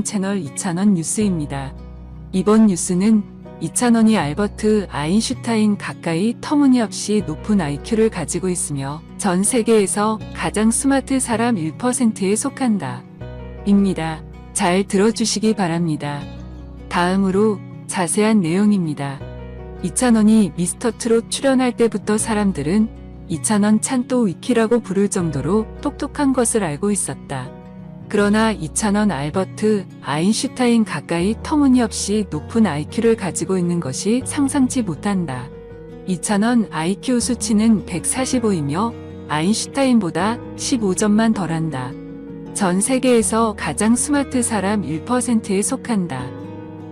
채널 이찬원 뉴스입니다. 이번 뉴스는 이찬원이 알버트 아인슈타인 가까이 터무니없이 높은 IQ를 가지고 있으며 전 세계에서 가장 스마트 사람 1%에 속한다. 입니다. 잘 들어주시기 바랍니다. 다음으로 자세한 내용입니다. 이찬원이 미스터트롯 출연할 때부터 사람들은 이찬원 찬또 위키라고 부를 정도로 똑똑한 것을 알고 있었다. 그러나 이찬원 알버트 아인슈타인 가까이 터무니없이 높은 IQ를 가지고 있는 것이 상상치 못한다. 이찬원 IQ 수치는 145이며 아인슈타인보다 15점만 덜한다. 전 세계에서 가장 스마트 사람 1%에 속한다.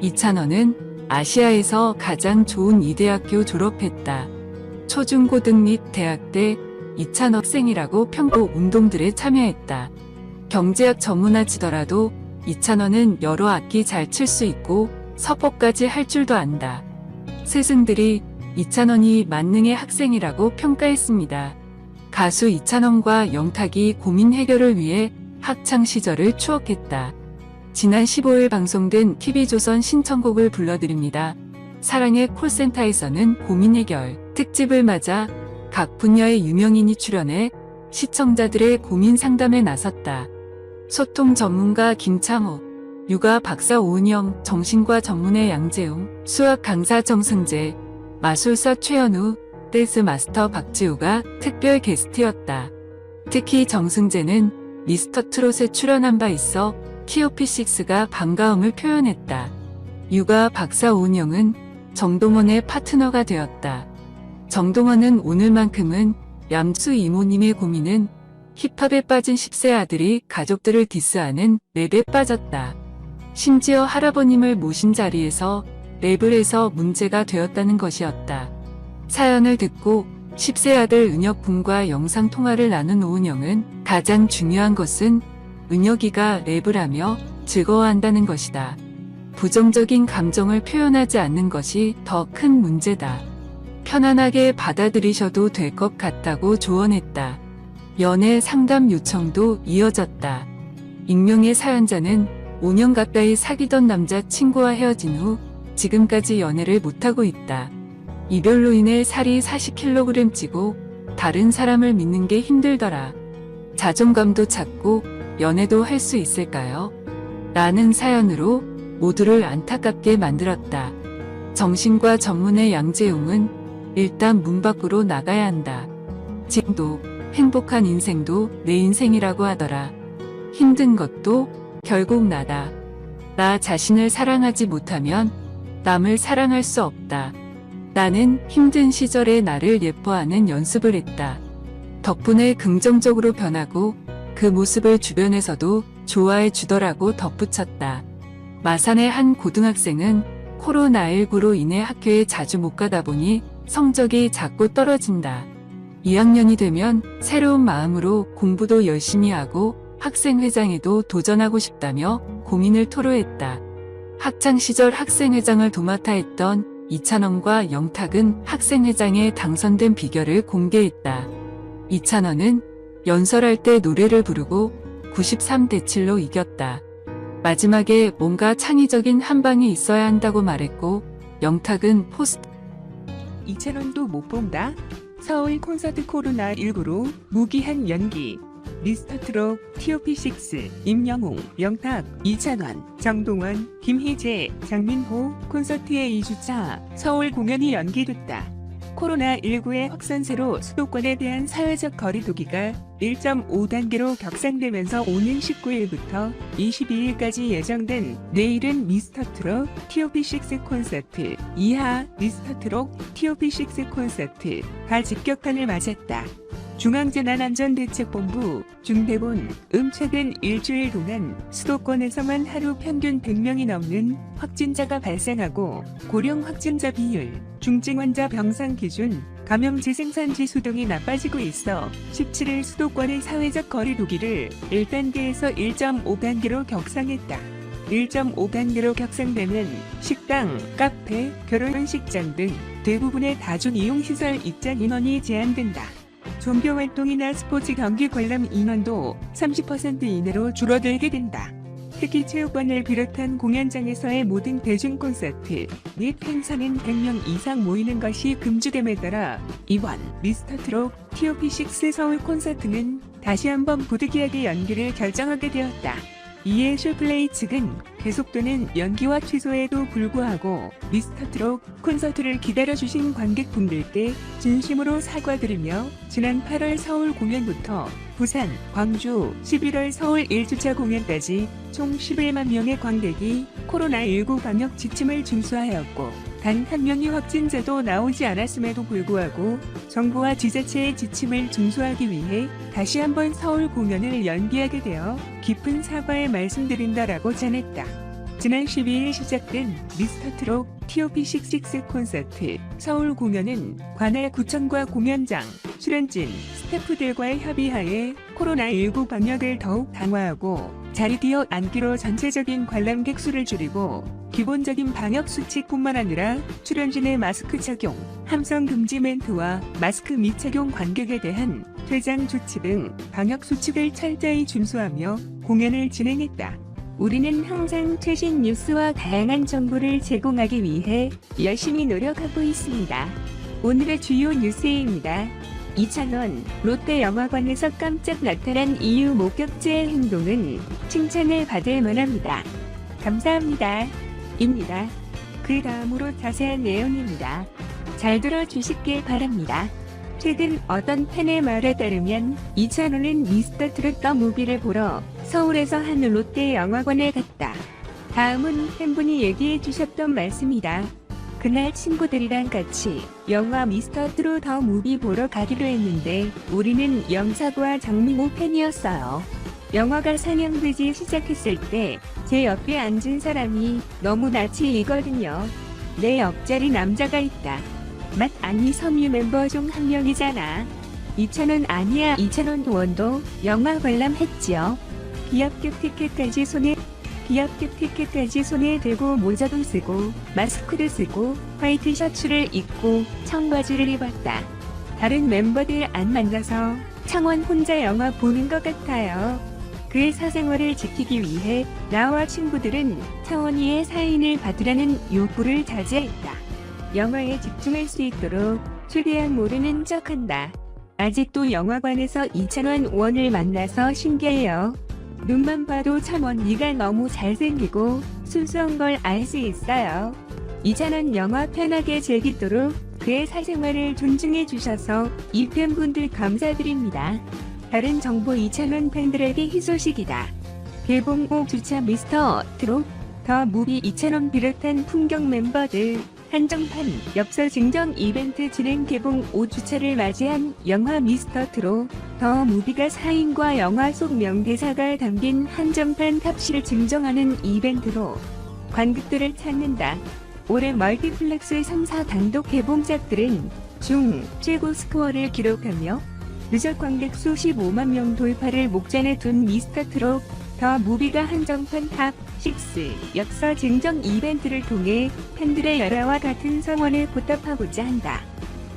이찬원은 아시아에서 가장 좋은 이 대학교 졸업했다. 초중고등 및 대학 때 이찬원 학생이라고 평고 운동들에 참여했다. 경제학 전문화지더라도 이찬원은 여러 악기 잘 칠 수 있고 서법까지 할 줄도 안다. 스승들이 이찬원이 만능의 학생이라고 평가했습니다. 가수 이찬원과 영탁이 고민 해결을 위해 학창 시절을 추억했다. 지난 15일 방송된 TV조선 신청곡을 불러드립니다. 사랑의 콜센터에서는 고민 해결 특집을 맞아 각 분야의 유명인이 출연해 시청자들의 고민 상담에 나섰다. 소통 전문가 김창호, 육아 박사 오은영, 정신과 전문의 양재웅, 수학 강사 정승재, 마술사 최현우, 댄스 마스터 박지우가 특별 게스트였다. 특히 정승재는 미스터트롯에 출연한 바 있어 TOP6가 반가움을 표현했다. 육아 박사 오은영은 정동원의 파트너가 되었다. 정동원은 오늘만큼은 얌수 이모님의 고민은 힙합에 빠진 10세 아들이 가족들을 디스하는 랩에 빠졌다. 심지어 할아버님을 모신 자리에서 랩을 해서 문제가 되었다는 것이었다. 사연을 듣고 10세 아들 은혁군과 영상통화를 나눈 오은영은 가장 중요한 것은 은혁이가 랩을 하며 즐거워한다는 것이다. 부정적인 감정을 표현하지 않는 것이 더 큰 문제다. 편안하게 받아들이셔도 될 것 같다고 조언했다. 연애 상담 요청도 이어졌다. 익명의 사연자는 5년 가까이 사귀던 남자 친구와 헤어진 후 지금까지 연애를 못하고 있다. 이별로 인해 살이 40kg 찌고 다른 사람을 믿는 게 힘들더라. 자존감도 찾고 연애도 할 수 있을까요? 라는 사연으로 모두를 안타깝게 만들었다. 정신과 전문의 양재용은 일단 문 밖으로 나가야 한다. 지금도 행복한 인생도 내 인생이라고 하더라. 힘든 것도 결국 나다. 나 자신을 사랑하지 못하면 남을 사랑할 수 없다. 나는 힘든 시절의 나를 예뻐하는 연습을 했다. 덕분에 긍정적으로 변하고 그 모습을 주변에서도 좋아해 주더라고 덧붙였다. 마산의 한 고등학생은 코로나19로 인해 학교에 자주 못 가다 보니 성적이 자꾸 떨어진다. 2학년이 되면 새로운 마음으로 공부도 열심히 하고 학생회장에도 도전하고 싶다며 고민을 토로했다. 학창시절 학생회장을 도맡아 했던 이찬원과 영탁은 학생회장에 당선된 비결을 공개했다. 이찬원은 연설할 때 노래를 부르고 93대 7로 이겼다. 마지막에 뭔가 창의적인 한방이 있어야 한다고 말했고 영탁은 포스트 이찬원도 못 본다? 서울 콘서트 코로나19로 무기한 연기. 미스터트롯, TOP6, 임영웅, 영탁, 이찬원, 정동원, 김희재, 장민호 콘서트의 2주차 서울 공연이 연기됐다. 코로나19의 확산세로 수도권에 대한 사회적 거리두기가 1.5단계로 격상되면서 오는 19일부터 22일까지 예정된 내일은 미스터트롯 TOP6 콘서트, 이하 미스터트롯 TOP6 콘서트가 직격탄을 맞았다. 중앙재난안전대책본부 중대본 최근 일주일 동안 수도권에서만 하루 평균 100명이 넘는 확진자가 발생하고 고령 확진자 비율, 중증 환자 병상 기준, 감염 재생산 지수 등이 나빠지고 있어 17일 수도권의 사회적 거리두기를 1단계에서 1.5단계로 격상했다. 1.5단계로 격상되면 식당, 카페, 결혼식장 등 대부분의 다중이용시설 입장 인원이 제한된다. 종교활동이나 스포츠 경기 관람 인원도 30% 이내로 줄어들게 된다. 특히 체육관을 비롯한 공연장에서의 모든 대중 콘서트 및 행사는 100명 이상 모이는 것이 금지됨에 따라 이번 미스터트롯 TOP6 서울 콘서트는 다시 한번 부득이하게 연기를 결정하게 되었다. 이에 쇼플레이 측은 계속되는 연기와 취소에도 불구하고 미스터트롯 콘서트를 기다려주신 관객분들께 진심으로 사과드리며 지난 8월 서울 공연부터 부산, 광주, 11월 서울 1주차 공연까지 총 11만 명의 관객이 코로나19 방역 지침을 준수하였고 단 한 명의 확진자도 나오지 않았음에도 불구하고 정부와 지자체의 지침을 준수하기 위해 다시 한번 서울 공연을 연기하게 되어 깊은 사과의 말씀드린다라고 전했다. 지난 12일 시작된 미스터트롯 TOP6 콘서트 서울 공연은 관할 구청과 공연장, 출연진, 스태프들과의 협의하에 코로나19 방역을 더욱 강화하고 자리 뛰어 앉기로 전체적인 관람객 수를 줄이고 기본적인 방역 수칙뿐만 아니라 출연진의 마스크 착용, 함성 금지 멘트와 마스크 미착용 관객에 대한 퇴장 조치 등 방역 수칙을 철저히 준수하며 공연을 진행했다. 우리는 항상 최신 뉴스와 다양한 정보를 제공하기 위해 열심히 노력하고 있습니다. 오늘의 주요 뉴스입니다. 이찬원 롯데영화관에서 깜짝 나타난 이유 목격자의 행동은 칭찬을 받을 만합니다. 감사합니다. 입니다. 그 다음으로 자세한 내용입니다. 잘 들어주시길 바랍니다. 최근 어떤 팬의 말에 따르면 이찬원은 미스터트롯 더 무비를 보러 서울에서 한 롯데 영화관에 갔다. 다음은 팬분이 얘기해 주셨던 말씀이다. 그날 친구들이랑 같이 영화 미스터트롯 더 무비 보러 가기로 했는데 우리는 영탁과 장민호 팬이었어요. 영화가 상영되기 시작했을 때 제 옆에 앉은 사람이 너무 낯이 익거든요. 내 옆자리 남자가 있다. 맞 아니 섬유 멤버 중 한 명이잖아. 이찬원 아니야. 이찬원 원도 영화 관람했지요. 기합격 티켓까지 손에 들고 모자도 쓰고 마스크도 쓰고 화이트 셔츠를 입고 청바지를 입었다. 다른 멤버들 안 만나서 창원 혼자 영화 보는 것 같아요. 그의 사생활을 지키기 위해 나와 친구들은 창원이의 사인을 받으라는 요구를 자제했다. 영화에 집중할 수 있도록 최대한 모르는 척한다. 아직도 영화관에서 이찬원 원을 만나서 신기해요. 눈만 봐도 참 언니가 너무 잘생기고 순수한 걸 알 수 있어요. 이찬원 영화 편하게 즐기도록 그의 사생활을 존중해 주셔서 이 팬분들 감사드립니다. 다른 정보 이찬원 팬들에게 희소식이다. 개봉 5주차 미스터트롯 더 무비 이찬원 비롯한 풍경 멤버들 한정판 엽서 증정 이벤트 진행 개봉 5주차를 맞이한 영화 미스터트롯 더 무비가 사인과 영화 속 명대사가 담긴 한정판 탑실을 증정하는 이벤트로 관객들을 찾는다. 올해 멀티플렉스 3사 단독 개봉작들은 중 최고 스코어를 기록하며 누적 관객 수 15만 명 돌파를 목전에 둔 미스터트롯 더 무비가 한정판 탑6 엽서 증정 이벤트를 통해 팬들의 열화와 같은 성원을 보답하고자 한다.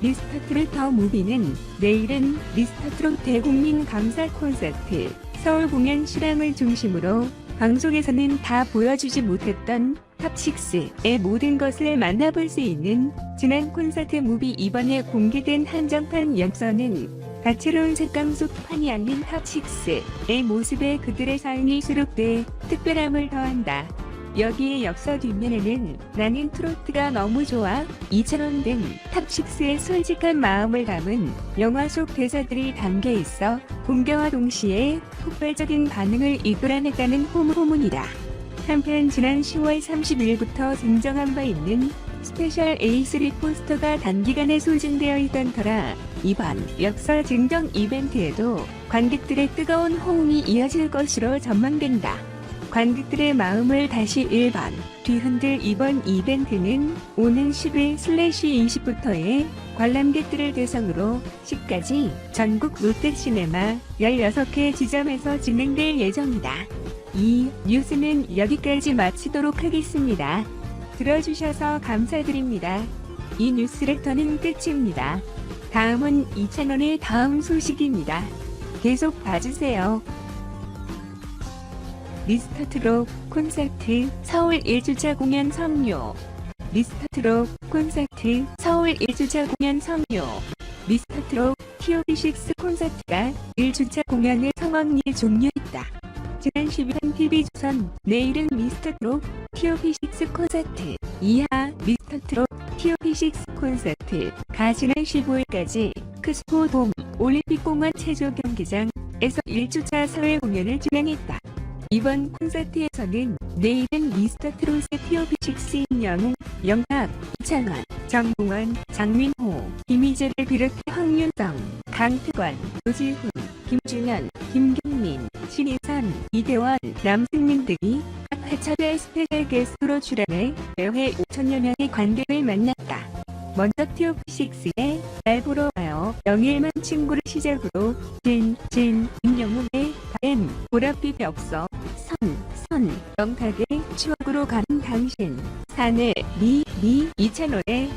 미스터트롯 더 무비는 내일은 미스터트롯 대국민 감사 콘서트 서울 공연 실황을 중심으로 방송에서는 다 보여주지 못했던 탑6의 모든 것을 만나볼 수 있는 지난 콘서트 무비. 이번에 공개된 한정판 엽서는 다채로운 색감 속 판이 아닌 탑6의 모습에 그들의 사인이 수록돼 특별함을 더한다. 여기에 엽서 뒷면에는 나는 트로트가 너무 좋아, 이찬원 등 탑6의 솔직한 마음을 담은 영화 속 대사들이 담겨 있어 공개와 동시에 폭발적인 반응을 이끌어냈다는 호문이다. 한편 지난 10월 30일부터 증정한 바 있는 스페셜 A3 포스터가 단기간에 소진되어 있던 터라 이번 엽서 증정 이벤트에도 관객들의 뜨거운 호응이 이어질 것으로 전망된다. 관객들의 마음을 다시 1번 뒤흔들 이번 이벤트는 오는 10일/20부터의 관람객들을 대상으로 10까지 전국 롯데시네마 16개 지점에서 진행될 예정이다. 이 뉴스는 여기까지 마치도록 하겠습니다. 들어주셔서 감사드립니다. 이 뉴스레터는 끝입니다. 다음은 이찬원의 다음 소식입니다. 계속 봐주세요. 미스터트롯 콘서트 서울 1주차 공연 성료. 미스터트롯 콘서트 서울 1주차 공연 성료. 미스터트롯 TOP6 콘서트가 1주차 공연을 성황리에 종료했다. 지난 10일 TV조선 내일은 미스터트롯 TOP6 콘서트 이하 미스터트롯 TOP6 콘서트가 지난 15일까지 크스포돔 올림픽공원 체조경기장에서 1주차 사회 공연을 진행했다. 이번 콘서트에서는 내일은 미스터트롯의 TOP6인 영웅, 영탁, 이찬원, 정동원, 장민호, 김희재를 비롯해 황윤성, 강특원, 노지훈, 김준현, 김경민, 신인선, 이대원, 남승민 등이 각 회차별 스페셜 게스트로 출연해 매회 5천여 명의 관객을 만났다. 먼저 TOP6의 날 보러 와요 영일만 친구를 시작으로 임영웅의 다엠, 보랏빛 벽서, 선, 영탁의 추억으로 가는 당신, 산의 이찬원의